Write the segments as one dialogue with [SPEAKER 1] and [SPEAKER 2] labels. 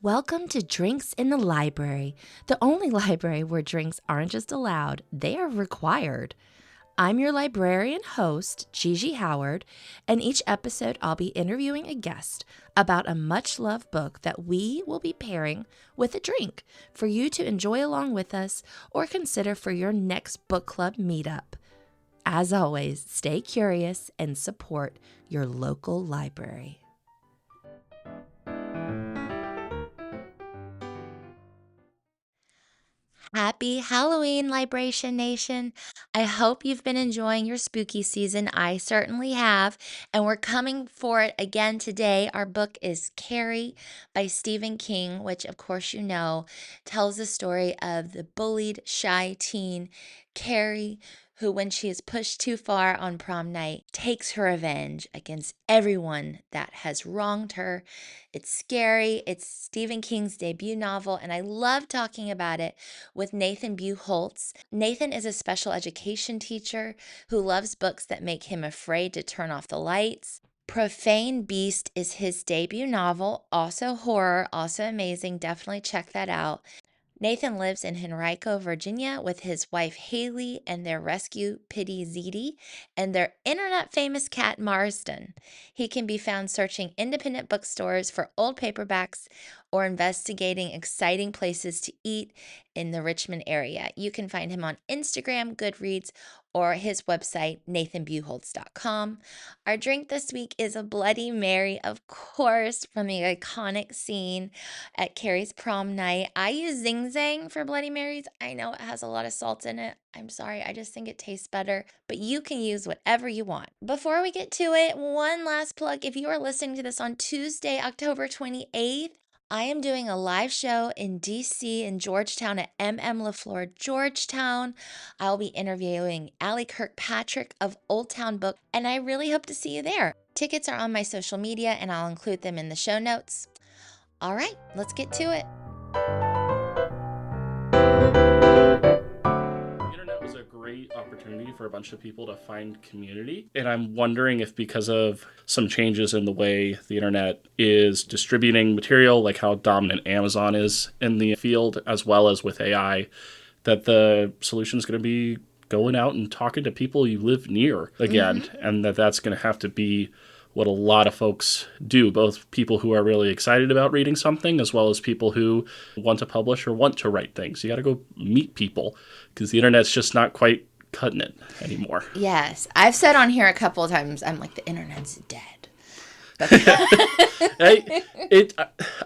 [SPEAKER 1] Welcome to Drinks in the Library, the only library where drinks aren't just allowed, they are required. I'm your librarian host, Gigi Howard, and each episode I'll be interviewing a guest about a much-loved book that we will be pairing with a drink for you to enjoy along with us or consider for your next book club meetup. As always, stay curious and support your local library. Happy Halloween, Libration Nation. I hope you've been enjoying your spooky season. I certainly have. And we're coming for it again today. Our book is Carrie by Stephen King, which, of course, you know, tells the story of the bullied, shy teen, Carrie, who, when she is pushed too far on prom night, takes her revenge against everyone that has wronged her. It's scary. It's Stephen King's debut novel, and I love talking about it with Nathan Buchholz. Nathan is a special education teacher who loves books that make him afraid to turn off the lights. Profane Beast is his debut novel, also horror, also amazing. Definitely check that out. Nathan lives in Henrico, Virginia with his wife Haley and their rescue Pitty Zeddy and their internet famous cat Marsden. He can be found searching independent bookstores for old paperbacks or investigating exciting places to eat in the Richmond area. You can find him on Instagram, Goodreads, or his website, nathanbuchholz.com. Our drink this week is a Bloody Mary, of course, from the iconic scene at Carrie's prom night. I use Zing for Bloody Marys. I know it has a lot of salt in it. I'm sorry, I just think it tastes better, but you can use whatever you want. Before we get to it, one last plug. If you are listening to this on Tuesday, October 28th, I am doing a live show in DC in Georgetown at LaFleur Georgetown. I'll be interviewing Allie Kirkpatrick of Old Town Book, and I really hope to see you there. Tickets are on my social media, and I'll include them in the show notes. All right, let's get to it.
[SPEAKER 2] Great opportunity for a bunch of people to find community. And I'm wondering if because of some changes in the way the internet is distributing material, like how dominant Amazon is in the field, as well as with AI, that the solution is going to be going out and talking to people you live near again. Mm-hmm. And that's going to have to be what a lot of folks do, both people who are really excited about reading something as well as people who want to publish or want to write things. You got to go meet people because the internet's just not quite cutting it anymore.
[SPEAKER 1] Yes. I've said on here a couple of times, I'm like, the internet's dead.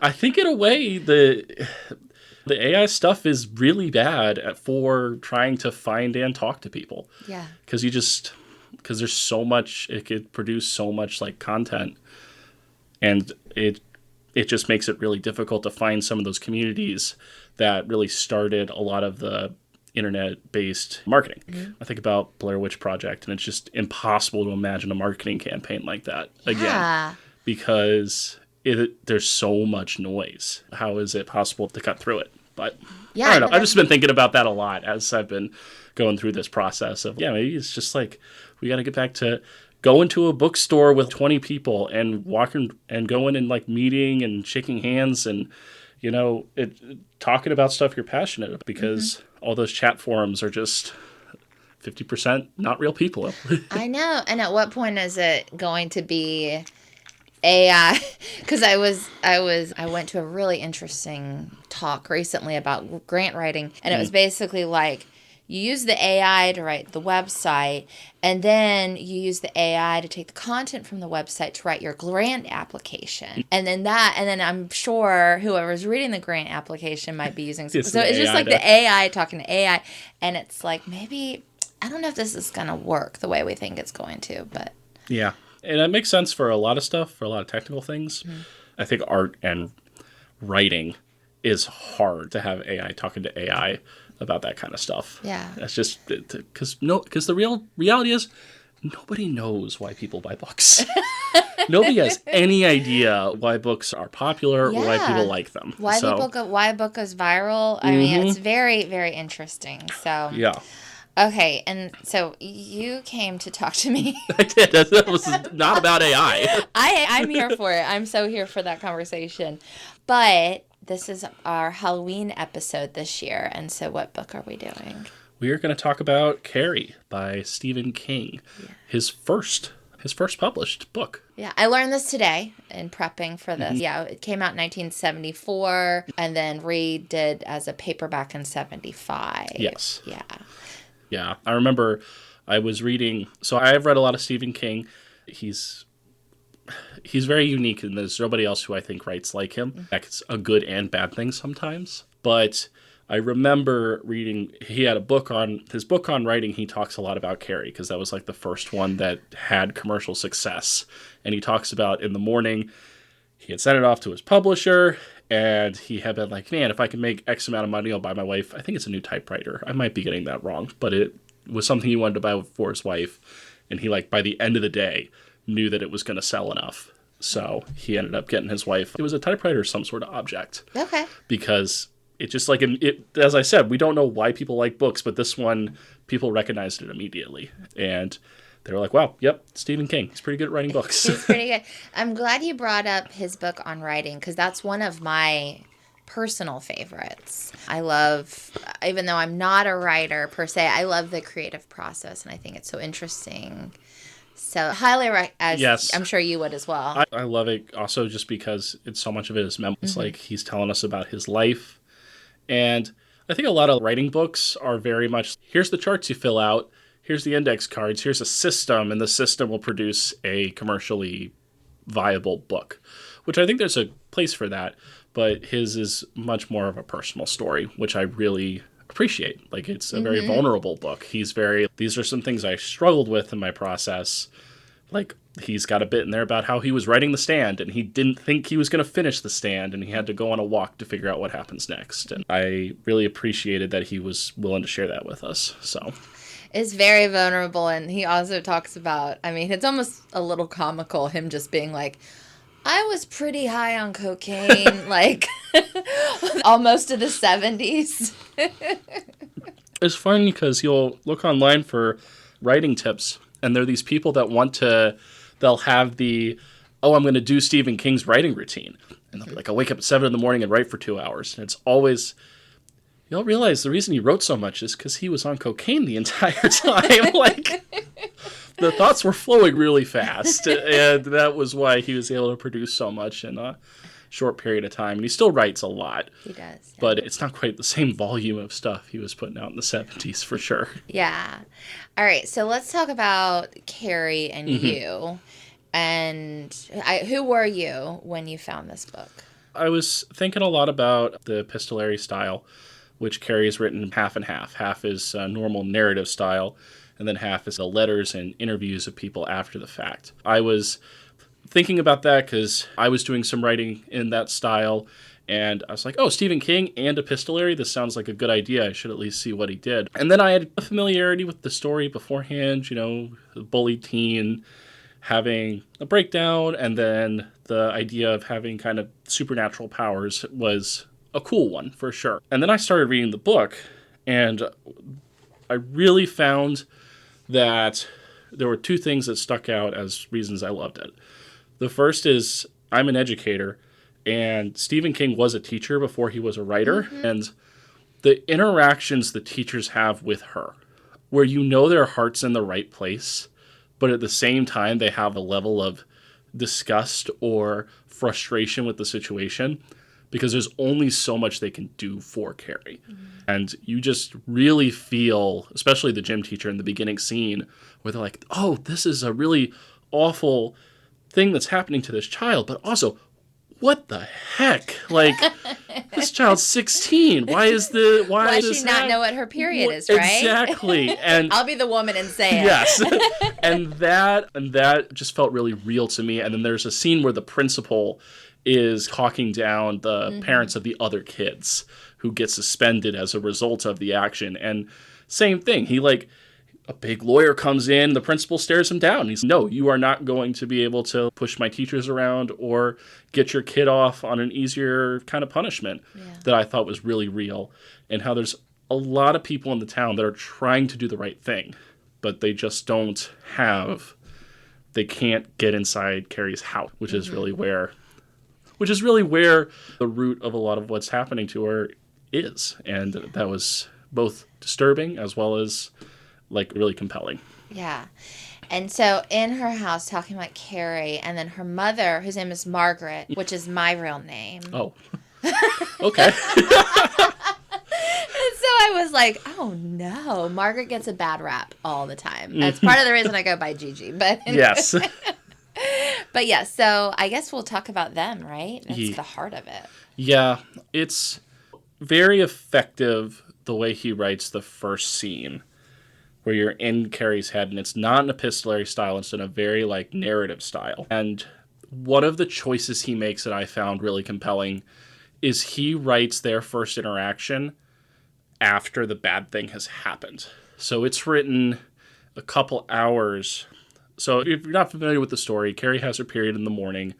[SPEAKER 2] I think in a way the AI stuff is really bad for trying to find and talk to people.
[SPEAKER 1] Yeah.
[SPEAKER 2] Because there's so much, it could produce so much like content, and it just makes it really difficult to find some of those communities that really started a lot of the internet-based marketing. Mm-hmm. I think about Blair Witch Project, and it's just impossible to imagine a marketing campaign like that again, because there's so much noise. How is it possible to cut through it? But yeah, I don't know. I've just been thinking about that a lot as I've been going through this process of, maybe it's just like, we got to get back to going to a bookstore with 20 people and walking and going and like meeting and shaking hands and, talking about stuff you're passionate about, because all those chat forums are just 50% not real people.
[SPEAKER 1] I know. And at what point is it going to be AI? Because I went to a really interesting talk recently about grant writing, and it was basically like, you use the AI to write the website, and then you use the AI to take the content from the website to write your grant application. And then I'm sure whoever's reading the grant application might be using... So it's just like the AI talking to AI, and it's like, maybe, I don't know if this is going to work the way we think it's going to, but...
[SPEAKER 2] Yeah, and that makes sense for a lot of stuff, for a lot of technical things. Mm-hmm. I think art and writing is hard to have AI talking to AI about that kind of stuff.
[SPEAKER 1] Yeah.
[SPEAKER 2] That's just because the real reality is nobody knows why people buy books. Nobody has any idea why books are popular or why people like them.
[SPEAKER 1] Why a book is viral. I mean, it's very, very interesting. So
[SPEAKER 2] yeah.
[SPEAKER 1] Okay, and so you came to talk to me.
[SPEAKER 2] I did. That was not about AI.
[SPEAKER 1] I'm here for it. I'm so here for that conversation. But this is our Halloween episode this year. And so what book are we doing?
[SPEAKER 2] We are going to talk about Carrie by Stephen King, his first published book.
[SPEAKER 1] Yeah, I learned this today in prepping for this. Yeah, it came out in 1974 and then redid as a paperback in 75.
[SPEAKER 2] Yes.
[SPEAKER 1] Yeah.
[SPEAKER 2] Yeah, I remember I was reading, so I've read a lot of Stephen King. He's very unique, and there's nobody else who I think writes like him. That's a good and bad thing sometimes. But I remember reading, he had his book on writing, he talks a lot about Carrie, because that was like the first one that had commercial success. And he talks about in the morning, he had sent it off to his publisher, and he had been like, man, if I can make X amount of money, I'll buy my wife, I think it's a new typewriter. I might be getting that wrong, but it was something he wanted to buy for his wife. And he, like, by the end of the day, knew that it was going to sell enough. So he ended up getting his wife. It was a typewriter, some sort of object.
[SPEAKER 1] Okay.
[SPEAKER 2] Because it just like, as I said, we don't know why people like books, but this one, people recognized it immediately. And they were like, wow, yep, Stephen King. He's pretty good at writing books.
[SPEAKER 1] He's pretty good. I'm glad you brought up his book on writing, because that's one of my personal favorites. I love, even though I'm not a writer per se, I love the creative process, and I think it's so interesting. So
[SPEAKER 2] Yes.
[SPEAKER 1] I'm sure you would as well.
[SPEAKER 2] I love it also just because so much of it is memoir. It's like he's telling us about his life. And I think a lot of writing books are very much, here's the charts you fill out, here's the index cards, here's a system, and the system will produce a commercially viable book, which I think there's a place for that. But his is much more of a personal story, which I really appreciate. Like, it's a very vulnerable book. These are some things I struggled with in my process. Like, he's got a bit in there about how he was writing The Stand, and he didn't think he was going to finish The Stand, and he had to go on a walk to figure out what happens next. And I really appreciated that he was willing to share that with us. So
[SPEAKER 1] It's very vulnerable, and he also talks about, I mean, it's almost a little comical, him just being like, I was pretty high on cocaine, like, almost to the 70s.
[SPEAKER 2] It's fun because you'll look online for writing tips, and there are these people that they'll have I'm going to do Stephen King's writing routine. And they'll be like, I'll wake up at 7 in the morning and write for 2 hours. And it's always, you'll realize the reason he wrote so much is because he was on cocaine the entire time. Like, the thoughts were flowing really fast. And that was why he was able to produce so much in a short period of time. And he still writes a lot.
[SPEAKER 1] He does. Yeah.
[SPEAKER 2] But it's not quite the same volume of stuff he was putting out in the 70s, for sure.
[SPEAKER 1] Yeah. All right. So let's talk about Carrie and you. And who were you when you found this book?
[SPEAKER 2] I was thinking a lot about the epistolary style, which Carrie has written half and half. Half is normal narrative style, and then half is the letters and interviews of people after the fact. I was thinking about that because I was doing some writing in that style, and I was like, oh, Stephen King and epistolary, this sounds like a good idea. I should at least see what he did. And then I had a familiarity with the story beforehand, the bullied teen having a breakdown, and then the idea of having kind of supernatural powers was a cool one, for sure. And then I started reading the book, and I really found that there were two things that stuck out as reasons I loved it. The first is I'm an educator, and Stephen King was a teacher before he was a writer, and the interactions the teachers have with her, where their heart's in the right place, but at the same time they have a level of disgust or frustration with the situation, because there's only so much they can do for Carrie. And you just really feel, especially the gym teacher in the beginning scene, where they're like, oh, this is a really awful thing that's happening to this child, but also, what the heck? Like, this child's 16. Why does
[SPEAKER 1] she not know what her period is, right?
[SPEAKER 2] Exactly. And
[SPEAKER 1] I'll be the woman and say it.
[SPEAKER 2] Yes. and that just felt really real to me. And then there's a scene where the principal is talking down the parents of the other kids who get suspended as a result of the action. And same thing. A big lawyer comes in, the principal stares him down. He's, no, you are not going to be able to push my teachers around or get your kid off on an easier kind of punishment. That I thought was really real. And how there's a lot of people in the town that are trying to do the right thing, but they just they can't get inside Carrie's house, which is really where which is really where the root of a lot of what's happening to her is. And that was both disturbing as well as like really compelling.
[SPEAKER 1] Yeah. And so in her house, talking about Carrie, and then her mother, whose name is Margaret, which is my real name.
[SPEAKER 2] Oh, okay.
[SPEAKER 1] And so I was like, oh no, Margaret gets a bad rap all the time. That's part of the reason I go by Gigi. But
[SPEAKER 2] Yes.
[SPEAKER 1] but yeah, so I guess we'll talk about them, right? That's
[SPEAKER 2] Ye-
[SPEAKER 1] the heart of it.
[SPEAKER 2] Yeah, it's very effective the way he writes the first scene where you're in Carrie's head, and it's not an epistolary style, it's in a very like narrative style. And one of the choices he makes that I found really compelling is he writes their first interaction after the bad thing has happened. So it's written a couple hours. So if you're not familiar with the story, Carrie has her period in the morning.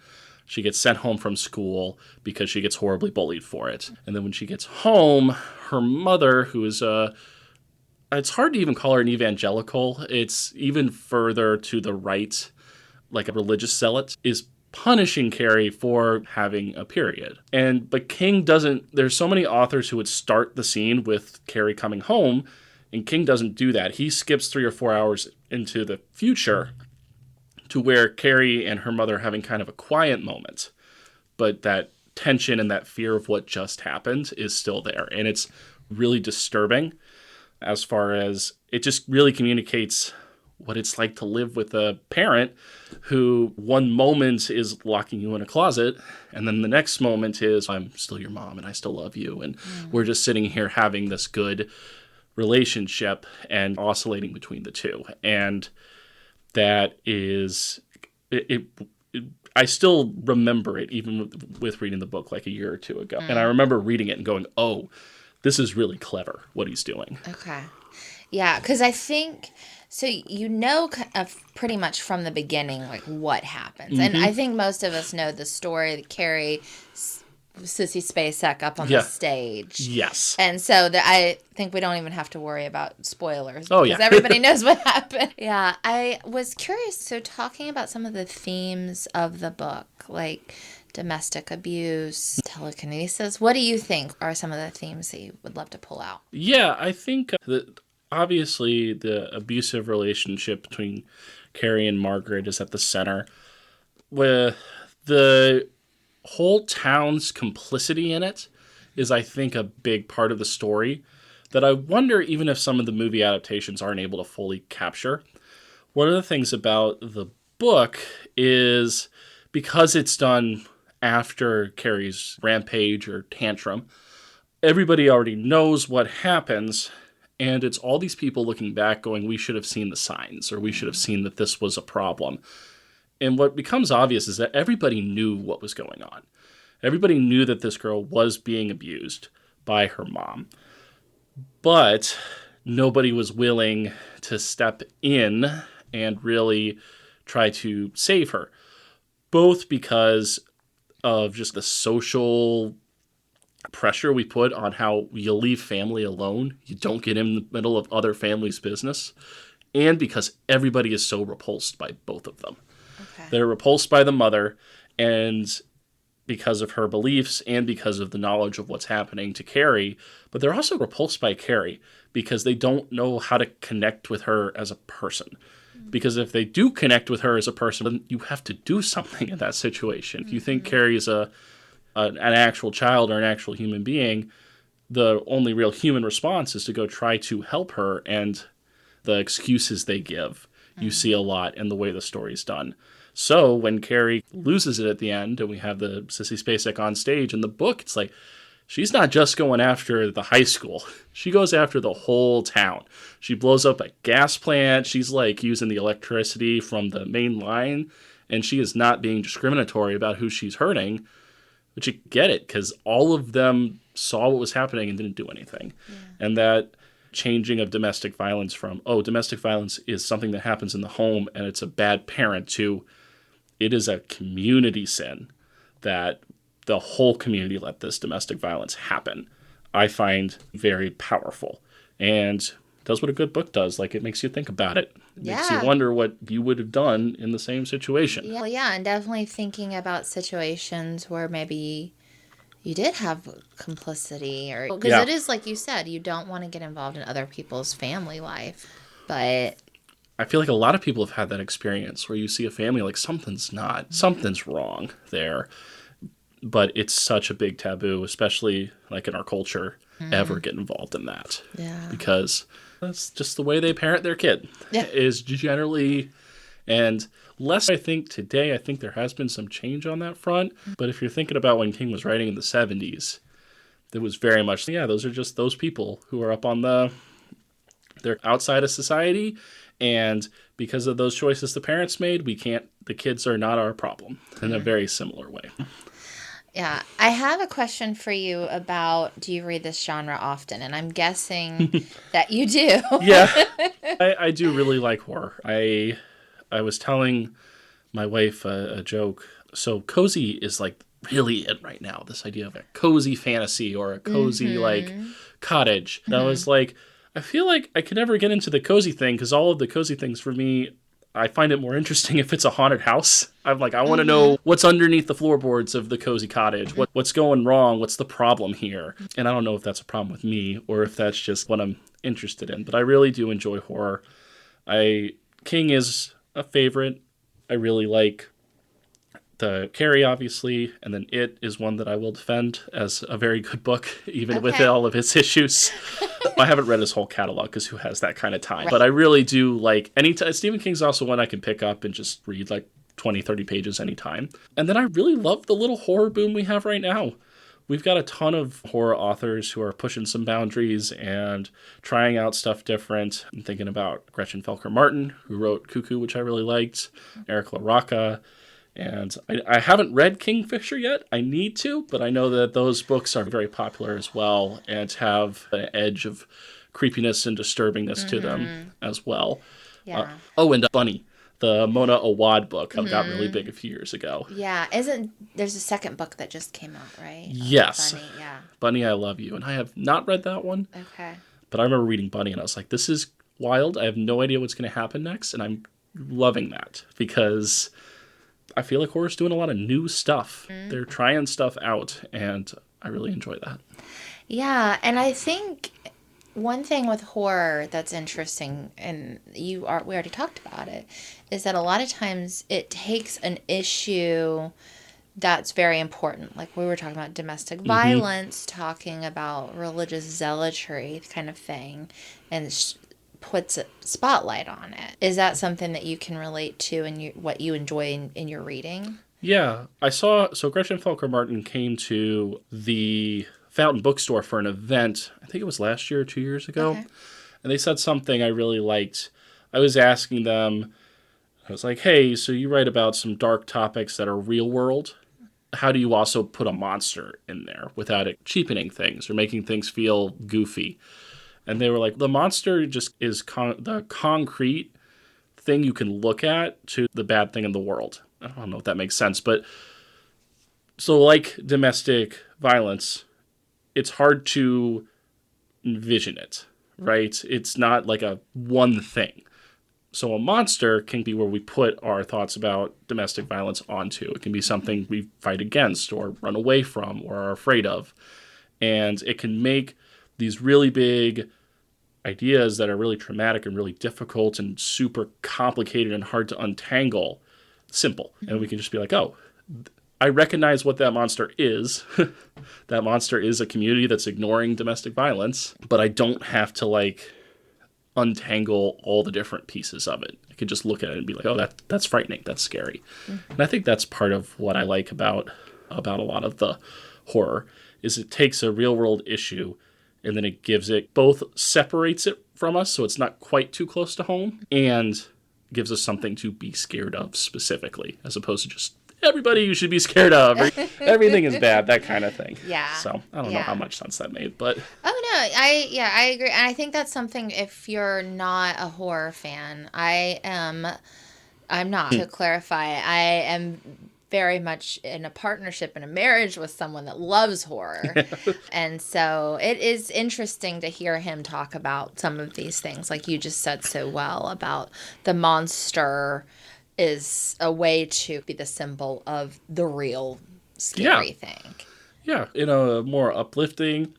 [SPEAKER 2] She gets sent home from school because she gets horribly bullied for it. And then when she gets home, her mother, who is it's hard to even call her an evangelical. It's even further to the right, like a religious zealot, is punishing Carrie for having a period. But King doesn't, there's so many authors who would start the scene with Carrie coming home, and King doesn't do that. He skips 3 or 4 hours into the future to where Carrie and her mother are having kind of a quiet moment. But that tension and that fear of what just happened is still there. And it's really disturbing as far as it just really communicates what it's like to live with a parent who one moment is locking you in a closet, and then the next moment is, I'm still your mom and I still love you. And we're just sitting here having this good relationship and oscillating between the two. And that is, I still remember it even with reading the book like a year or two ago. And I remember reading it and going, oh, this is really clever what he's doing.
[SPEAKER 1] Okay. Yeah, because I think, so you know pretty much from the beginning, like, what happens. And I think most of us know the story that Carrie Sissy Spacek up on the stage.
[SPEAKER 2] Yes.
[SPEAKER 1] And so I think we don't even have to worry about spoilers.
[SPEAKER 2] Oh,
[SPEAKER 1] because everybody knows what happened. Yeah. I was curious. So talking about some of the themes of the book, like domestic abuse, telekinesis, what do you think are some of the themes that you would love to pull out?
[SPEAKER 2] Yeah, I think that obviously the abusive relationship between Carrie and Margaret is at the center. With the whole town's complicity in it is, I think, a big part of the story that I wonder even if some of the movie adaptations aren't able to fully capture. One of the things about the book is because it's done after Carrie's rampage or tantrum, everybody already knows what happens, and it's all these people looking back going, we should have seen the signs, or we should have seen that this was a problem. And what becomes obvious is that everybody knew what was going on. Everybody knew that this girl was being abused by her mom. But nobody was willing to step in and really try to save her. Both because of just the social pressure we put on how you leave family alone. You don't get in the middle of other families' business. And because everybody is so repulsed by both of them.
[SPEAKER 1] Okay.
[SPEAKER 2] They're repulsed by the mother, and because of her beliefs and because of the knowledge of what's happening to Carrie, but they're also repulsed by Carrie because they don't know how to connect with her as a person. Because if they do connect with her as a person, then you have to do something in that situation. If you think Carrie is an actual child or an actual human being, the only real human response is to go try to help her, and the excuses they give, you see a lot in the way the story's done. So when Carrie loses it at the end, and we have the Sissy Spacek on stage in the book, it's like, she's not just going after the high school. She goes after the whole town. She blows up a gas plant. She's like using the electricity from the main line, and she is not being discriminatory about who she's hurting. But you get it, because all of them saw what was happening and didn't do anything. Yeah. And that changing of domestic violence from, oh, domestic violence is something that happens in the home and it's a bad parent, to it is a community sin that the whole community let this domestic violence happen, I find very powerful. And does what a good book does. Like, it makes you think about it. It makes you wonder what you would have done in the same situation.
[SPEAKER 1] Yeah, well, yeah, and definitely thinking about situations where maybe you did have complicity, or because it is like you said, you don't want to get involved in other people's family life, but
[SPEAKER 2] I feel like a lot of people have had that experience where you see a family like something's wrong there, but it's such a big taboo, especially like in our culture, ever get involved in that.
[SPEAKER 1] Yeah.
[SPEAKER 2] Because that's just the way they parent their kid.
[SPEAKER 1] Yeah.
[SPEAKER 2] Is generally, and less I think today, I think there has been some change on that front. But if you're thinking about when King was writing in the 70s, it was very much, those are just those people who are up on they're outside of society. And because of those choices the parents made, the kids are not our problem in a very similar way.
[SPEAKER 1] Yeah, I have a question for you about, do you read this genre often? And I'm guessing that you do.
[SPEAKER 2] Yeah, I do really like horror. I was telling my wife a joke. So cozy is like really it right now. This idea of a cozy fantasy or a cozy like cottage. And I was like, I feel like I could never get into the cozy thing because all of the cozy things for me, I find it more interesting if it's a haunted house. I'm like, I want to know what's underneath the floorboards of the cozy cottage. What's going wrong? What's the problem here? And I don't know if that's a problem with me or if that's just what I'm interested in. But I really do enjoy horror. King is a favorite. I really like the Carrie, obviously, and then It is one that I will defend as a very good book, even with all of its issues. I haven't read his whole catalog because who has that kind of time? Right. But I really do like Stephen King's also one I can pick up and just read like 20, 30 pages anytime. And then I really love the little horror boom we have right now. We've got a ton of horror authors who are pushing some boundaries and trying out stuff different. I'm thinking about Gretchen Felker Martin, who wrote Cuckoo, which I really liked, Eric LaRocca. And I haven't read Kingfisher yet. I need to, but I know that those books are very popular as well and have an edge of creepiness and disturbingness to them as well.
[SPEAKER 1] Yeah.
[SPEAKER 2] And Bunny, the Mona Awad book that got really big a few years ago.
[SPEAKER 1] Yeah. There's a second book that just came out, right?
[SPEAKER 2] Yes.
[SPEAKER 1] Bunny, yeah.
[SPEAKER 2] Bunny, I Love You. And I have not read that one.
[SPEAKER 1] Okay.
[SPEAKER 2] But I remember reading Bunny and I was like, this is wild. I have no idea what's going to happen next. And I'm loving that because I feel like horror's doing a lot of new stuff. They're trying stuff out, and I really enjoy that.
[SPEAKER 1] Yeah, and I think one thing with horror that's interesting, and we already talked about it, is that a lot of times it takes an issue that's very important. Like we were talking about domestic violence, talking about religious zealotry kind of thing, and puts a spotlight on it. Is that something that you can relate to and what you enjoy in your reading?
[SPEAKER 2] Yeah. So Gretchen Felker Martin came to the Fountain Bookstore for an event, I think it was last year or 2 years ago, and they said something I really liked. I was asking them, I was like, hey, so you write about some dark topics that are real world. How do you also put a monster in there without it cheapening things or making things feel goofy? And they were like, the monster just is the concrete thing you can look at to the bad thing in the world. I don't know if that makes sense. But so like domestic violence, it's hard to envision it, right? It's not like a one thing. So a monster can be where we put our thoughts about domestic violence onto. It can be something we fight against or run away from or are afraid of. And it can make these really big ideas that are really traumatic and really difficult and super complicated and hard to untangle simple. And we can just be like, oh, I recognize what that monster is. That monster is a community that's ignoring domestic violence, but I don't have to like untangle all the different pieces of it. I can just look at it and be like, oh, that's frightening. That's scary. And I think that's part of what I like about a lot of the horror is it takes a real world issue and then it both separates it from us so it's not quite too close to home and gives us something to be scared of specifically as opposed to just everybody you should be scared of or everything is bad, that kind of thing.
[SPEAKER 1] Yeah.
[SPEAKER 2] So I don't know how much sense that made, but
[SPEAKER 1] oh no, I agree. And I think that's something, if you're not a horror fan, I'm not, to clarify, I am very much in a partnership and a marriage with someone that loves horror. And so it is interesting to hear him talk about some of these things, like you just said so well, about the monster is a way to be the symbol of the real scary thing.
[SPEAKER 2] Yeah, in a more uplifting.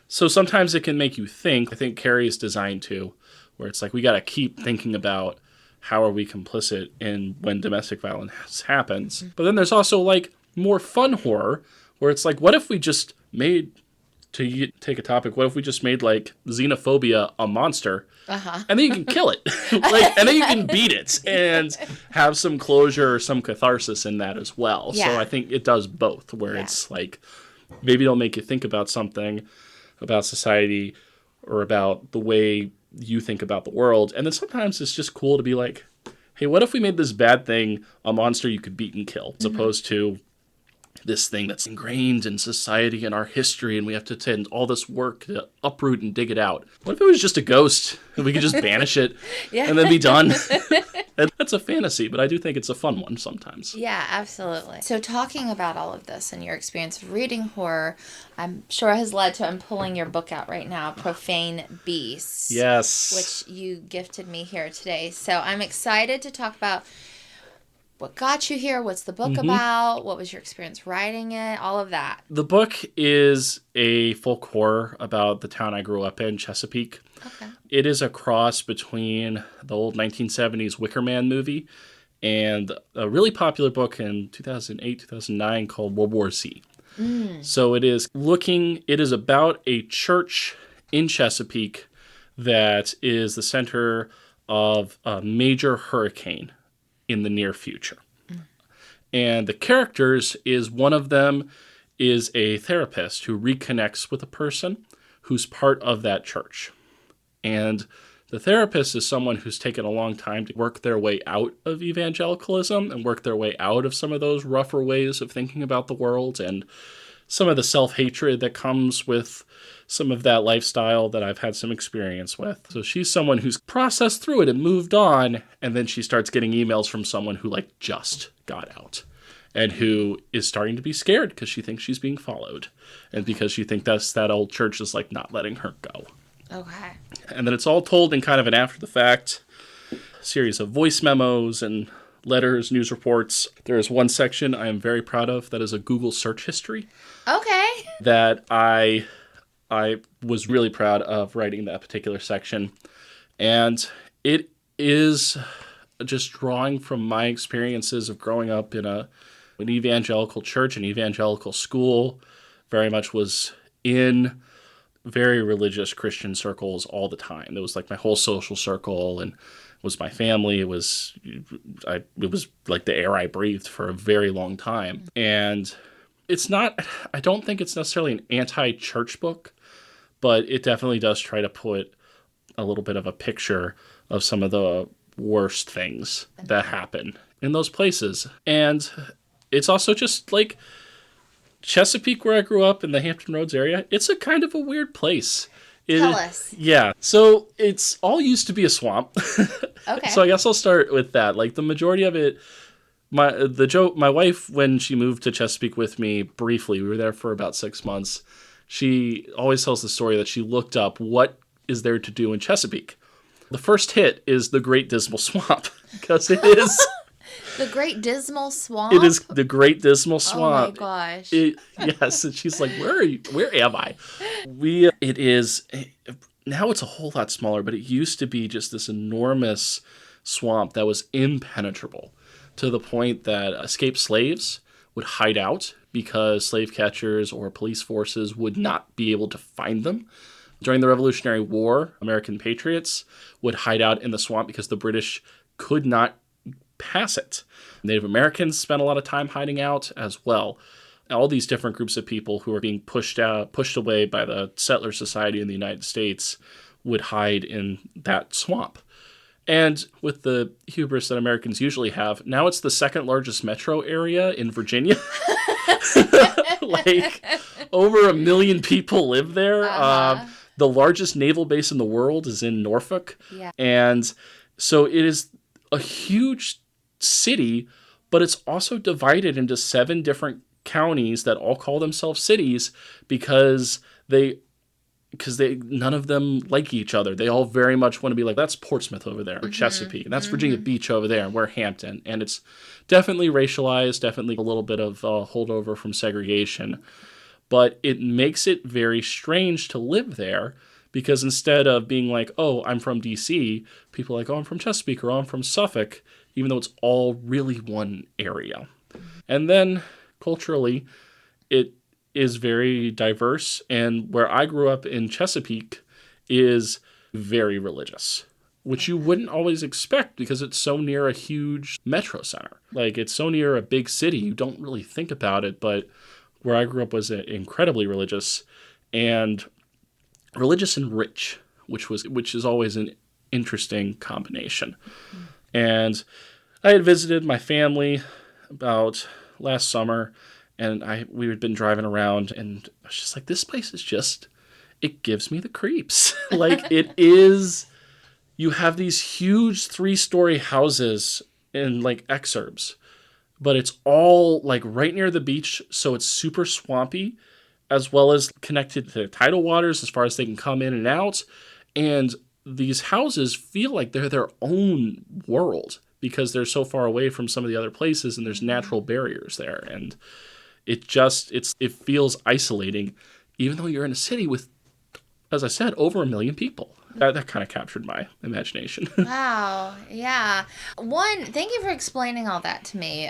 [SPEAKER 2] So sometimes it can make you think. I think Carrie is designed to, where it's like we got to keep thinking about how are we complicit in when domestic violence happens. But then there's also like more fun horror, where it's like, what if we just made, to take a topic, what if we just made like xenophobia a monster, and then you can kill it, like, and then you can beat it and have some closure or some catharsis in that as well.
[SPEAKER 1] Yeah.
[SPEAKER 2] So I think it does both, where it's like maybe it'll make you think about something, about society, or about the way you think about the world. And then sometimes it's just cool to be like, hey, what if we made this bad thing a monster you could beat and kill, as opposed to this thing that's ingrained in society and our history, and we have to attend all this work to uproot and dig it out. What if it was just a ghost and we could just banish it and then be done? And that's a fantasy, but I do think it's a fun one sometimes.
[SPEAKER 1] Yeah, absolutely. So talking about all of this and your experience of reading horror, I'm sure has led to, I'm pulling your book out right now, Profane Beasts.
[SPEAKER 2] Yes.
[SPEAKER 1] Which you gifted me here today. So I'm excited to talk about what got you here, what's the book about, what was your experience writing it, all of that.
[SPEAKER 2] The book is a folk horror about the town I grew up in, Chesapeake.
[SPEAKER 1] Okay.
[SPEAKER 2] It is a cross between the old 1970s Wicker Man movie and a really popular book in 2008, 2009 called World War Z. So it is about a church in Chesapeake that is the center of a major hurricane in the near future. And the characters is, one of them is a therapist who reconnects with a person who's part of that church. And the therapist is someone who's taken a long time to work their way out of evangelicalism and work their way out of some of those rougher ways of thinking about the world and some of the self-hatred that comes with some of that lifestyle that I've had some experience with. So she's someone who's processed through it and moved on, and then she starts getting emails from someone who like just got out and who is starting to be scared because she thinks she's being followed and because she thinks that old church is like not letting her go.
[SPEAKER 1] Okay.
[SPEAKER 2] And then it's all told in kind of an after-the-fact series of voice memos and letters, news reports. There is one section I am very proud of that is a Google search history.
[SPEAKER 1] Okay.
[SPEAKER 2] That I was really proud of writing that particular section. And it is just drawing from my experiences of growing up in an evangelical church, an evangelical school, very much was in very religious Christian circles all the time. It was like my whole social circle and was my family. It was like the air I breathed for a very long time. And I don't think it's necessarily an anti-church book, but it definitely does try to put a little bit of a picture of some of the worst things that happen in those places. And it's also just like Chesapeake, where I grew up in the Hampton Roads area, it's a kind of a weird place.
[SPEAKER 1] Tell us.
[SPEAKER 2] Yeah. So it's all used to be a swamp.
[SPEAKER 1] Okay.
[SPEAKER 2] So I guess I'll start with that. Like the majority of it, my wife, when she moved to Chesapeake with me briefly, we were there for about 6 months. She always tells the story that she looked up what is there to do in Chesapeake. The first hit is the Great Dismal Swamp because it is.
[SPEAKER 1] The Great Dismal Swamp?
[SPEAKER 2] It is the Great Dismal Swamp.
[SPEAKER 1] Oh my gosh.
[SPEAKER 2] Yes, and she's like, where are you? Where am I? Now it's a whole lot smaller, but it used to be just this enormous swamp that was impenetrable to the point that escaped slaves would hide out because slave catchers or police forces would not be able to find them. During the Revolutionary War, American patriots would hide out in the swamp because the British could not pass it. Native Americans spent a lot of time hiding out as well. All these different groups of people who are being pushed away by the settler society in the United States would hide in that swamp. And with the hubris that Americans usually have, now it's the second largest metro area in Virginia. Like, over 1 million people live there. The largest naval base in the world is in Norfolk.
[SPEAKER 1] Yeah.
[SPEAKER 2] And so it is a huge city but it's also divided into 7 different counties that all call themselves cities because they none of them like each other. They all very much want to be like, that's Portsmouth over there, or Chesapeake, and that's Virginia Beach over there, and we're Hampton. And it's definitely racialized, definitely a little bit of holdover from segregation. But it makes it very strange to live there because instead of being like, oh, I'm from DC, people are like, oh, I'm from Chesapeake, or oh, I'm from Suffolk, even though it's all really one area. And then culturally, it is very diverse, and where I grew up in Chesapeake is very religious, which you wouldn't always expect because it's so near a huge metro center. Like, it's so near a big city, you don't really think about it, but where I grew up was incredibly religious, and religious and rich, which is always an interesting combination. And I had visited my family about last summer, and we had been driving around, and I was just like, this place is just, it gives me the creeps. Like, it is, you have these huge 3-story houses in like exurbs, but it's all like right near the beach, so it's super swampy, as well as connected to tidal waters as far as they can come in and out. And these houses feel like they're their own world because they're so far away from some of the other places, and there's natural barriers there. And it feels isolating, even though you're in a city with, as I said, over 1 million people. That kind of captured my imagination.
[SPEAKER 1] Wow. Yeah. One, thank you for explaining all that to me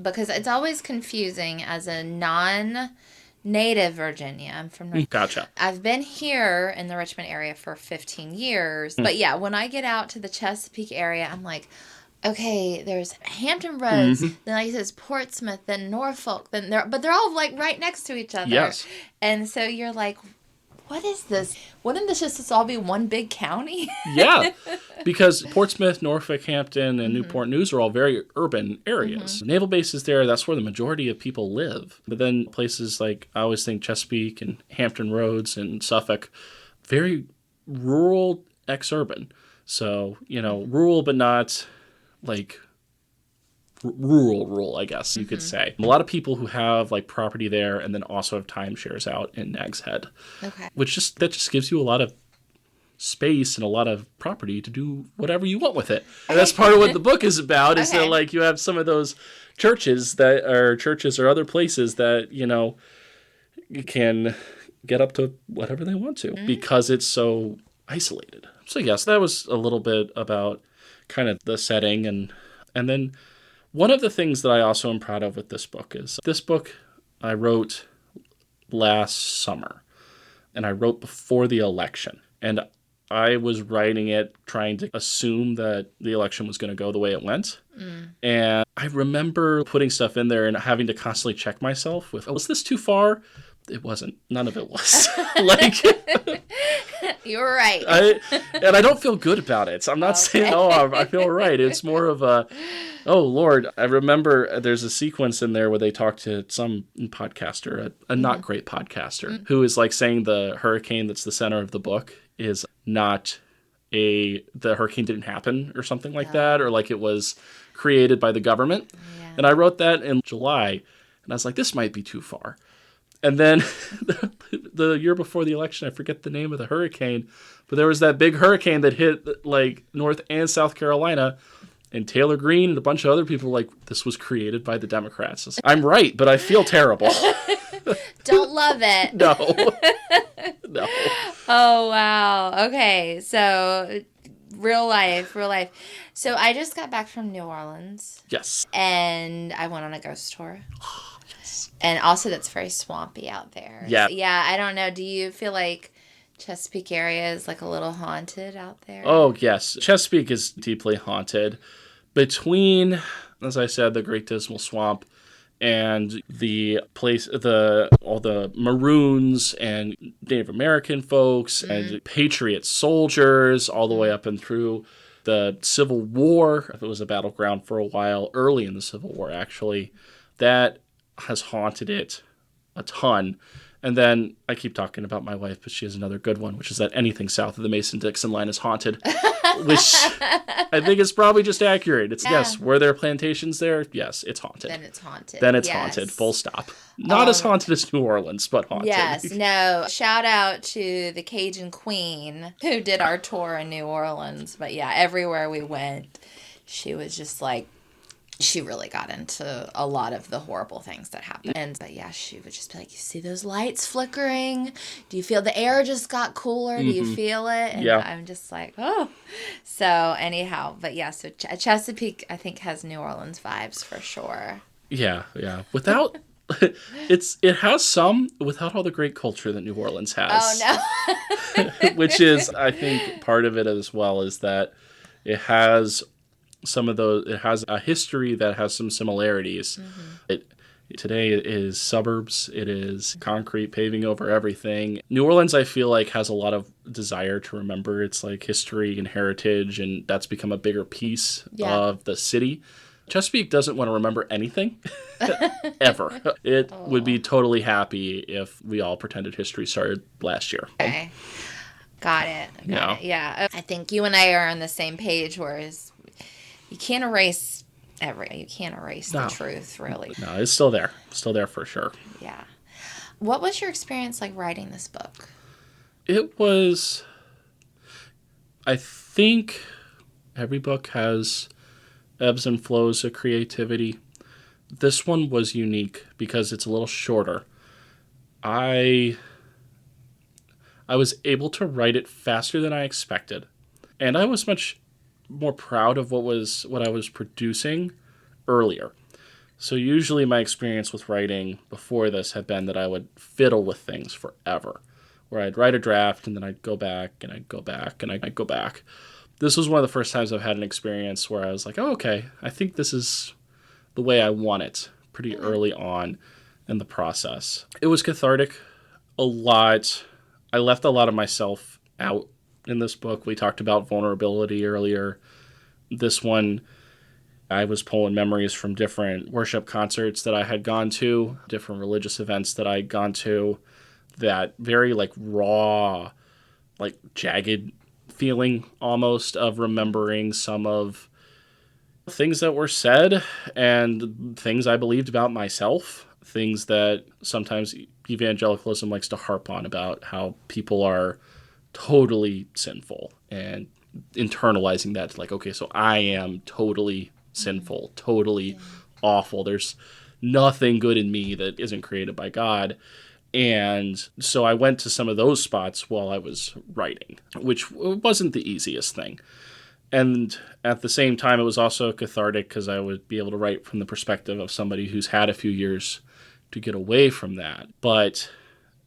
[SPEAKER 1] because it's always confusing as a non-native Virginia. I'm from North.
[SPEAKER 2] Gotcha.
[SPEAKER 1] I've been here in the Richmond area for 15 years. But yeah, when I get out to the Chesapeake area, I'm like, okay, there's Hampton Roads, then like it says Portsmouth, then Norfolk, but they're all like right next to each other.
[SPEAKER 2] Yes.
[SPEAKER 1] And so you're like, what is this? Wouldn't this just all be one big county?
[SPEAKER 2] Yeah, because Portsmouth, Norfolk, Hampton, and Newport News are all very urban areas. Naval base is there. That's where the majority of people live. But then places like, I always think Chesapeake and Hampton Roads and Suffolk, very rural, ex-urban. So, rural but not like rural, I guess you could say. A lot of people who have like property there and then also have timeshares out in Nag's Head. Okay. That just gives you a lot of space and a lot of property to do whatever you want with it. And that's part of what the book is about, is that like you have some of those churches or other places that, you can get up to whatever they want to because it's so isolated. So yes, that was a little bit about kind of the setting. And then one of the things that I also am proud of with this book is this book I wrote last summer, and I wrote before the election. And I was writing it trying to assume that the election was going to go the way it went. And I remember putting stuff in there and having to constantly check myself with, was this too far? It wasn't. None of it was.
[SPEAKER 1] You're right.
[SPEAKER 2] And I don't feel good about it. So I'm not saying, I feel right. It's more of a, oh, Lord. I remember there's a sequence in there where they talk to some podcaster, a not great podcaster, who is like saying the hurricane that's the center of the book is not the hurricane didn't happen or something like that, or like it was created by the government. Yeah. And I wrote that in July, and I was like, this might be too far. And then the year before the election, I forget the name of the hurricane, but there was that big hurricane that hit like North and South Carolina, and Taylor Greene and a bunch of other people were like, this was created by the Democrats. I'm right, but I feel terrible.
[SPEAKER 1] Don't love it.
[SPEAKER 2] No.
[SPEAKER 1] Oh, wow. Okay, so real life. So I just got back from New Orleans.
[SPEAKER 2] Yes.
[SPEAKER 1] And I went on a ghost tour. And also, that's very swampy out there.
[SPEAKER 2] Yeah.
[SPEAKER 1] Yeah, I don't know. Do you feel like Chesapeake area is like a little haunted out there?
[SPEAKER 2] Oh, yes. Chesapeake is deeply haunted. Between, as I said, the Great Dismal Swamp and the place, all the Maroons and Native American folks and Patriot soldiers, all the way up and through the Civil War. It was a battleground for a while, early in the Civil War, actually. That has haunted it a ton. And then I keep talking about my wife, but she has another good one, which is that anything south of the Mason-Dixon line is haunted. which I think is probably just accurate. It's,
[SPEAKER 1] Yeah.
[SPEAKER 2] yes, were there plantations there? Yes, it's haunted.
[SPEAKER 1] Then it's haunted.
[SPEAKER 2] Then it's
[SPEAKER 1] Yes.
[SPEAKER 2] haunted, full stop. Not as haunted as New Orleans, but haunted.
[SPEAKER 1] Yes, no. Shout out to the Cajun Queen who did our tour in New Orleans. But yeah, everywhere we went, she was just like, she really got into a lot of the horrible things that happened. But yeah, she would just be like, you see those lights flickering? Do you feel the air just got cooler? Do you feel it? And
[SPEAKER 2] Yeah.
[SPEAKER 1] I'm just like, oh. So anyhow, but yeah, so Chesapeake, I think, has New Orleans vibes for sure.
[SPEAKER 2] Yeah. Without... it has some without all the great culture that New Orleans has.
[SPEAKER 1] Oh, no.
[SPEAKER 2] Which is, I think, part of it as well, is that it has some of those, it has a history that has some similarities. Today it is suburbs, it is concrete paving over everything. New Orleans, I feel like, has a lot of desire to remember its like history and heritage, and that's become a bigger piece of the city. Chesapeake doesn't want to remember anything, ever. It would be totally happy if we all pretended history started last year.
[SPEAKER 1] Okay. Got it. Yeah. I think you and I are on the same page, whereas you can't erase you can't erase the truth, really.
[SPEAKER 2] No, it's still there. Still there for sure.
[SPEAKER 1] Yeah. What was your experience like writing this book?
[SPEAKER 2] It was, I think every book has ebbs and flows of creativity. This one was unique because it's a little shorter. I was able to write it faster than I expected. And I was much more proud of what I was producing earlier. So usually my experience with writing before this had been that I would fiddle with things forever, where I'd write a draft and then I'd go back and I'd go back and I'd go back. This was one of the first times I've had an experience where I was like, oh, okay, I think this is the way I want it pretty early on in the process. It was cathartic a lot. I left a lot of myself out in this book. We talked about vulnerability earlier. This one, I was pulling memories from different worship concerts that I had gone to, different religious events that I'd gone to, that very like raw, like jagged feeling almost of remembering some of things that were said and things I believed about myself, things that sometimes evangelicalism likes to harp on about how people are totally sinful and internalizing that to like, okay, so I am totally sinful, totally awful. There's nothing good in me that isn't created by God. And so I went to some of those spots while I was writing, which wasn't the easiest thing. And at the same time, it was also cathartic because I would be able to write from the perspective of somebody who's had a few years to get away from that, but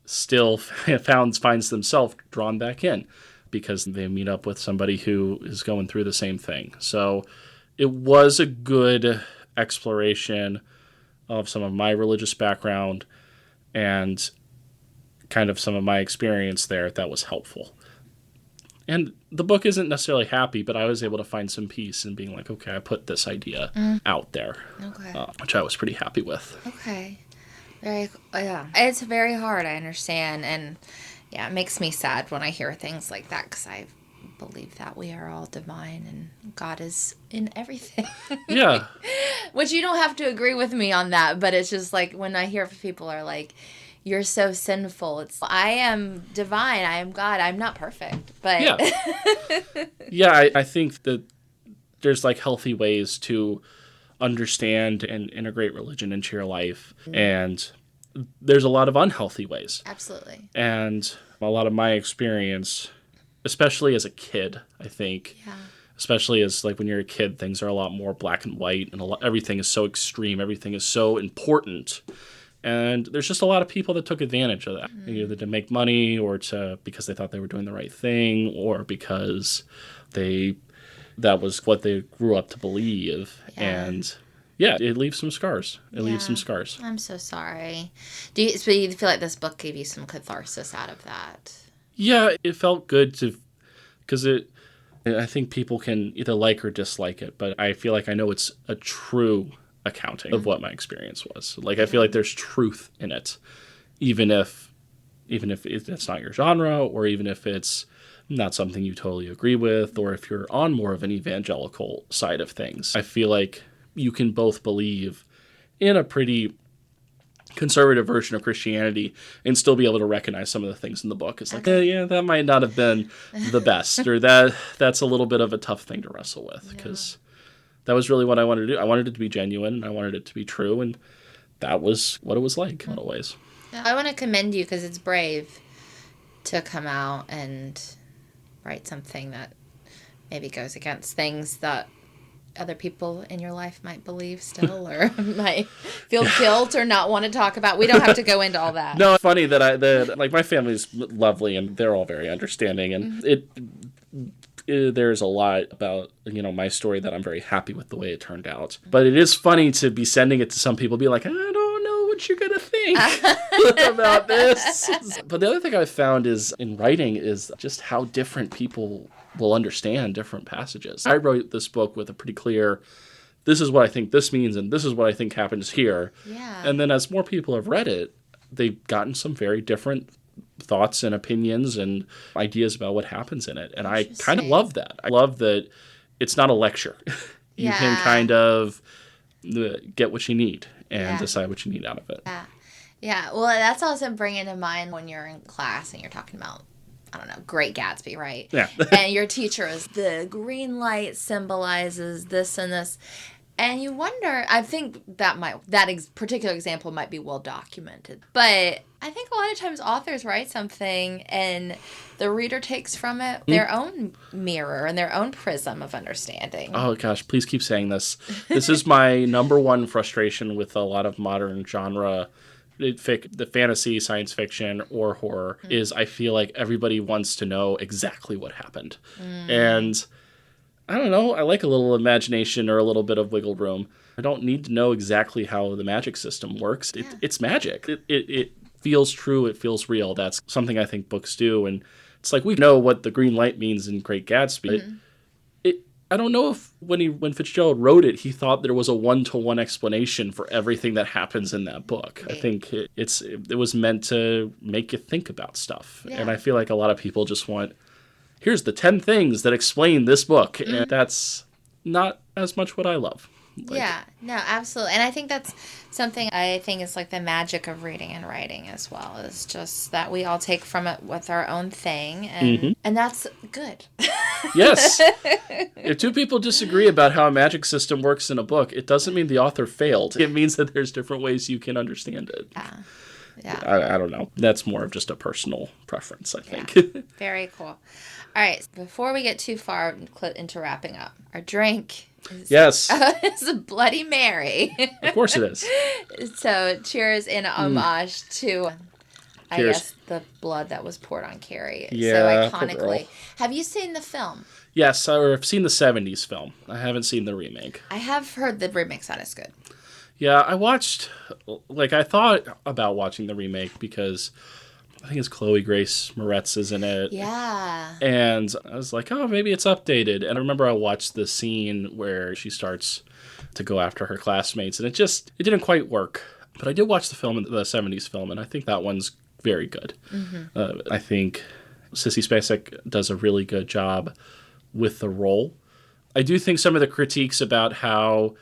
[SPEAKER 2] still finds themselves drawn back in because they meet up with somebody who is going through the same thing. So it was a good exploration of some of my religious background and kind of some of my experience there that was helpful. And the book isn't necessarily happy, but I was able to find some peace in being like, okay, I put this idea out there, which I was pretty happy with.
[SPEAKER 1] Okay. It's very hard, I understand. And yeah, it makes me sad when I hear things like that because I believe that we are all divine and God is in everything.
[SPEAKER 2] Yeah.
[SPEAKER 1] Which you don't have to agree with me on that, but it's just like when I hear people are like, you're so sinful. It's I am divine. I am God. I'm not perfect, but
[SPEAKER 2] yeah. I think that there's like healthy ways to understand and integrate religion into your life, and there's a lot of unhealthy ways.
[SPEAKER 1] Absolutely.
[SPEAKER 2] And a lot of my experience, especially as a kid, I think, especially as like when you're a kid, things are a lot more black and white, and everything is so extreme. Everything is so important. And there's just a lot of people that took advantage of that, either to make money or because they thought they were doing the right thing or because that was what they grew up to believe. Yeah. And yeah, it leaves some scars. Leaves some scars.
[SPEAKER 1] I'm so sorry. So you feel like this book gave you some catharsis out of that? Yeah,
[SPEAKER 2] it felt good because I think people can either like or dislike it, but I feel like I know it's a true accounting of what my experience was. Like, I feel like there's truth in it, even if it's not your genre, or even if it's not something you totally agree with, or if you're on more of an evangelical side of things. I feel like you can both believe in a pretty conservative version of Christianity and still be able to recognize some of the things in the book. It's like, yeah, that might not have been the best, or that's a little bit of a tough thing to wrestle with, because that was really what I wanted to do. I wanted it to be genuine, and I wanted it to be true, and that was what it was like in a lot of ways.
[SPEAKER 1] I want to commend you because it's brave to come out and write something that maybe goes against things that other people in your life might believe still, or might feel guilt or not want to talk about. We don't have to go into all that.
[SPEAKER 2] No, it's funny that like my family's lovely and they're all very understanding, and there's a lot about my story that I'm very happy with the way it turned out. But it is funny to be sending it to some people, be like, I don't know what you're gonna think about this. But the other thing I found is in writing is just how different people will understand different passages. I wrote this book with a pretty clear, this is what I think this means, and this is what I think happens here.
[SPEAKER 1] Yeah.
[SPEAKER 2] And then as more people have read it, they've gotten some very different thoughts and opinions and ideas about what happens in it. And I kind of love that. I love that it's not a lecture. You can kind of get what you need and decide what you need out of it.
[SPEAKER 1] Yeah. Yeah. Well, that's also bringing to mind when you're in class and you're talking about, I don't know, Great Gatsby, right?
[SPEAKER 2] Yeah.
[SPEAKER 1] And your teacher is, the green light symbolizes this and this. And you wonder, I think that particular example might be well documented. But I think a lot of times authors write something and the reader takes from it their own mirror and their own prism of understanding.
[SPEAKER 2] Oh, gosh, please keep saying this. This is my number one frustration with a lot of modern genre, the fantasy, science fiction, or horror, is I feel like everybody wants to know exactly what happened. And I don't know, I like a little imagination or a little bit of wiggle room. I don't need to know exactly how the magic system works. It's magic. It feels true. It feels real. That's something I think books do. And it's like, we know what the green light means in Great Gatsby. I don't know if when Fitzgerald wrote it, he thought there was a one-to-one explanation for everything that happens in that book. I think it was meant to make you think about stuff. Yeah. And I feel like a lot of people just want, here's the 10 things that explain this book. And that's not as much what I love.
[SPEAKER 1] No, absolutely. And I think that's something I think is like the magic of reading and writing as well, is just that we all take from it with our own thing, and that's good.
[SPEAKER 2] Yes. If two people disagree about how a magic system works in a book, it doesn't mean the author failed. It means that there's different ways you can understand it.
[SPEAKER 1] Yeah.
[SPEAKER 2] I don't know. That's more of just a personal preference, I think.
[SPEAKER 1] Yeah. Very cool. All right. Before we get too far into wrapping up, our drink it's a Bloody Mary.
[SPEAKER 2] Of course it is.
[SPEAKER 1] So cheers in homage to, I guess, the blood that was poured on Carrie.
[SPEAKER 2] Yeah,
[SPEAKER 1] so iconically. Have you seen the film?
[SPEAKER 2] Yes, I've seen the 70s film. I haven't seen the remake.
[SPEAKER 1] I have heard the remake's not as good.
[SPEAKER 2] Yeah, I thought about watching the remake because I think it's Chloe Grace Moretz is in it.
[SPEAKER 1] Yeah.
[SPEAKER 2] And I was like, oh, maybe it's updated. And I remember I watched the scene where she starts to go after her classmates, and it didn't quite work. But I did watch the 70s film, and I think that one's very good. I think Sissy Spacek does a really good job with the role. I do think some of the critiques about how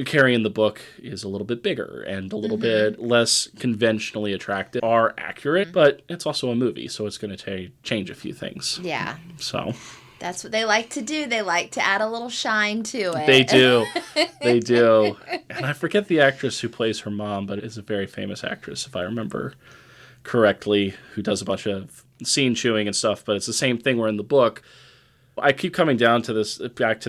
[SPEAKER 2] Carrie in the book is a little bit bigger and a little bit less conventionally attractive are accurate, but it's also a movie, so it's going to change a few things.
[SPEAKER 1] Yeah.
[SPEAKER 2] So
[SPEAKER 1] that's what they like to do. They like to add a little shine to it.
[SPEAKER 2] They do. They do. And I forget the actress who plays her mom, but it's a very famous actress, if I remember correctly, who does a bunch of scene chewing and stuff, but it's the same thing where in the book, I keep coming back to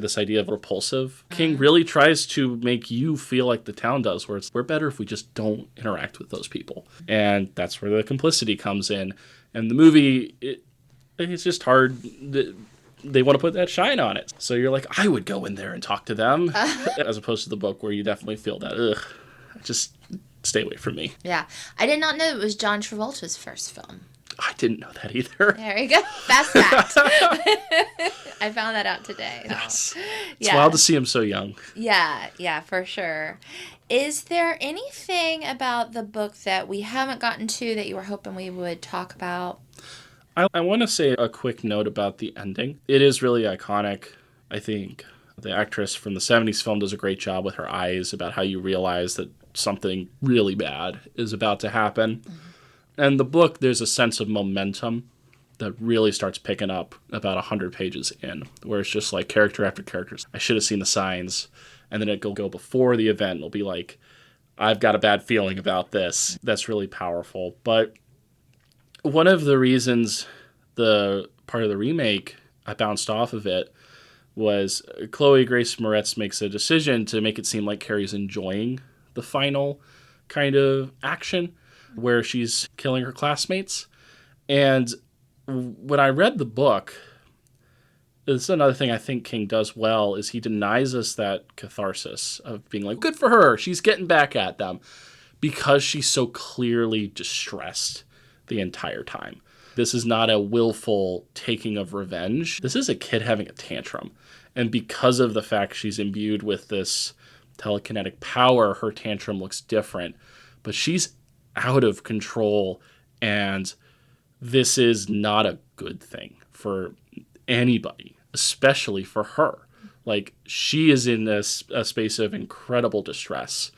[SPEAKER 2] this idea of repulsive. King really tries to make you feel like the town does, where we're better if we just don't interact with those people. And that's where the complicity comes in. And the movie, it's just hard. They want to put that shine on it. So you're like, I would go in there and talk to them, as opposed to the book where you definitely feel that, just stay away from me.
[SPEAKER 1] Yeah. I did not know it was John Travolta's first film.
[SPEAKER 2] I didn't know that either.
[SPEAKER 1] There you go. Fast fact. I found that out today.
[SPEAKER 2] Yes. It's wild to see him so young.
[SPEAKER 1] Yeah, for sure. Is there anything about the book that we haven't gotten to that you were hoping we would talk about?
[SPEAKER 2] I want to say a quick note about the ending. It is really iconic. I think the actress from the 70s film does a great job with her eyes about how you realize that something really bad is about to happen. Mm-hmm. And the book, there's a sense of momentum that really starts picking up about 100 pages in, where it's just like character after character. I should have seen the signs. And then it'll go before the event. It'll be like, I've got a bad feeling about this. That's really powerful. But one of the reasons the part of the remake I bounced off of it was Chloe Grace Moretz makes a decision to make it seem like Carrie's enjoying the final kind of action where she's killing her classmates. And when I read the book, this is another thing I think King does well, is he denies us that catharsis of being like, good for her, she's getting back at them, because she's so clearly distressed the entire time. This is not a willful taking of revenge. This is a kid having a tantrum. And because of the fact she's imbued with this telekinetic power, her tantrum looks different. But she's out of control, and this is not a good thing for anybody, especially for her. Like, she is in a space of incredible distress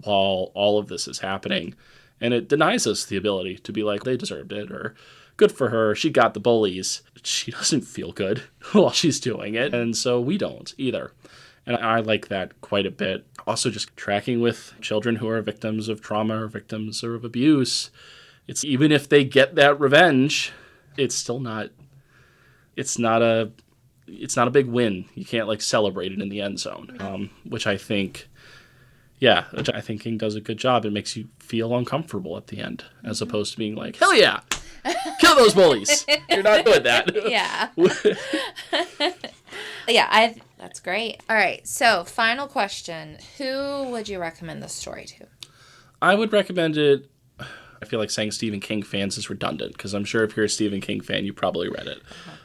[SPEAKER 2] while all of this is happening. And it denies us the ability to be like, they deserved it, or good for her, she got the bullies. She doesn't feel good while she's doing it, and so we don't either. And I like that quite a bit. Also, just tracking with children who are victims of trauma or victims of abuse. It's even if they get that revenge, it's still not. It's not a big win. You can't like celebrate it in the end zone, which I think King does a good job. It makes you feel uncomfortable at the end, as opposed to being like, hell yeah, kill those bullies. You're not doing that.
[SPEAKER 1] Yeah. That's great. All right, so final question. Who would you recommend this story to?
[SPEAKER 2] I would recommend it. I feel like saying Stephen King fans is redundant, because I'm sure if you're a Stephen King fan, you probably read it.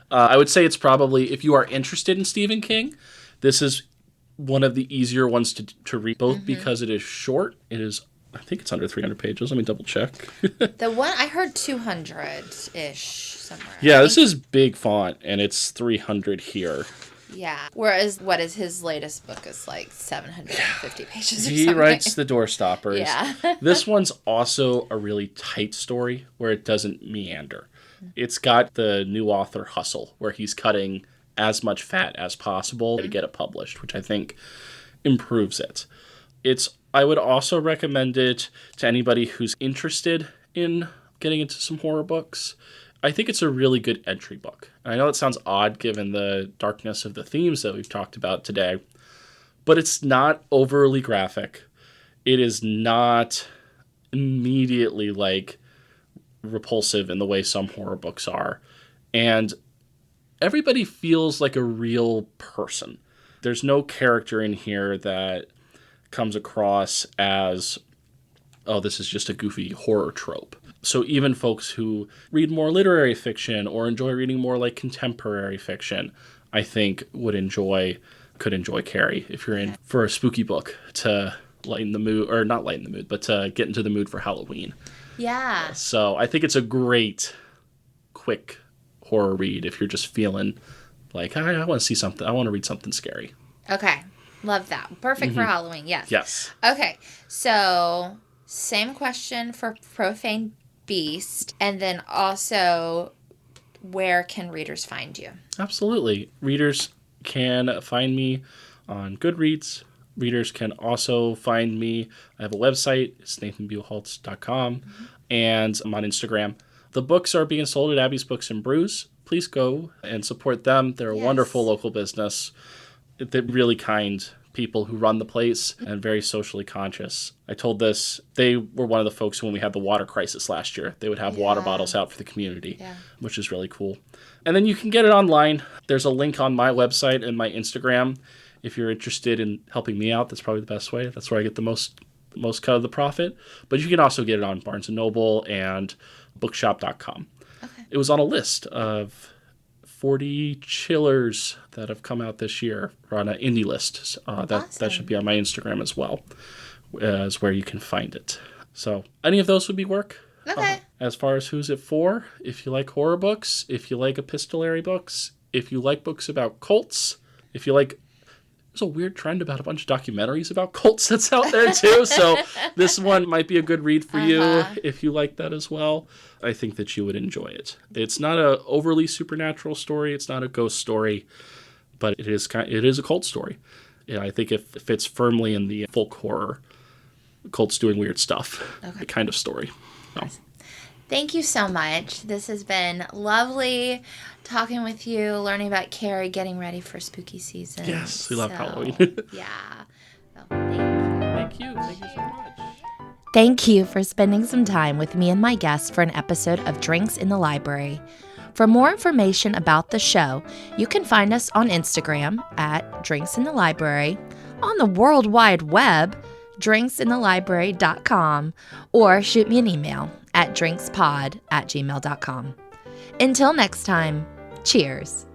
[SPEAKER 2] I would say it's probably, if you are interested in Stephen King, this is one of the easier ones to read, both because it is short. It is, I think it's under 300 pages. Let me double check.
[SPEAKER 1] The one, I heard 200-ish somewhere.
[SPEAKER 2] Yeah, this is big font, and it's 300 here.
[SPEAKER 1] Yeah. Whereas, what is his latest book is like 750 pages or
[SPEAKER 2] He
[SPEAKER 1] something.
[SPEAKER 2] writes The Doorstoppers.
[SPEAKER 1] Yeah.
[SPEAKER 2] This one's also a really tight story where it doesn't meander. It's got the new author hustle, where he's cutting as much fat as possible to get it published, which I think improves it. I would also recommend it to anybody who's interested in getting into some horror books. I think it's a really good entry book. And I know it sounds odd given the darkness of the themes that we've talked about today, but it's not overly graphic. It is not immediately like repulsive in the way some horror books are. And everybody feels like a real person. There's no character in here that comes across as, oh, this is just a goofy horror trope. So even folks who read more literary fiction or enjoy reading more like contemporary fiction, I think could enjoy Carrie if you're in for a spooky book to lighten the mood, or not lighten the mood, but to get into the mood for Halloween.
[SPEAKER 1] Yeah.
[SPEAKER 2] So I think it's a great, quick horror read if you're just feeling like, I want to see something. I want to read something scary.
[SPEAKER 1] Okay. Love that. Perfect for Halloween. Yes.
[SPEAKER 2] Yes.
[SPEAKER 1] Okay. So same question for Profane Beast. And then also, where can readers find you?
[SPEAKER 2] Absolutely. Readers can find me on Goodreads. Readers can also find me. I have a website. It's nathanbuchholz.com. And I'm on Instagram. The books are being sold at Abby's Books and Brews. Please go and support them. They're a wonderful local business. They're really kind people who run the place and very socially conscious. I told this, they were one of the folks when we had the water crisis last year. They would have water bottles out for the community, which is really cool. And then you can get it online. There's a link on my website and my Instagram. If you're interested in helping me out, that's probably the best way. That's where I get the most cut of the profit. But you can also get it on Barnes & Noble and bookshop.com.
[SPEAKER 1] Okay.
[SPEAKER 2] It was on a list of 40 chillers that have come out this year, or on an indie list. That should be on my Instagram as well, as where you can find it. So any of those would be work.
[SPEAKER 1] Okay.
[SPEAKER 2] As far as who's it for, if you like horror books, if you like epistolary books, if you like books about cults, if you like... There's a weird trend about a bunch of documentaries about cults that's out there too, so this one might be a good read for you if you like that as well. I think that you would enjoy it. It's not a overly supernatural story. It's not a ghost story, but it is a cult story. Yeah, I think it fits firmly in the folk horror, cults doing weird stuff, kind of story. So.
[SPEAKER 1] Thank you so much. This has been lovely talking with you, learning about Carrie, getting ready for spooky season.
[SPEAKER 2] Yes, we love Halloween.
[SPEAKER 1] Yeah. So, thank you.
[SPEAKER 2] Thank you so much.
[SPEAKER 1] Thank you for spending some time with me and my guests for an episode of Drinks in the Library. For more information about the show, you can find us on Instagram at Drinks in the Library, on the World Wide Web, drinksinthelibrary.com, or shoot me an email at drinkspod@gmail.com. Until next time, cheers.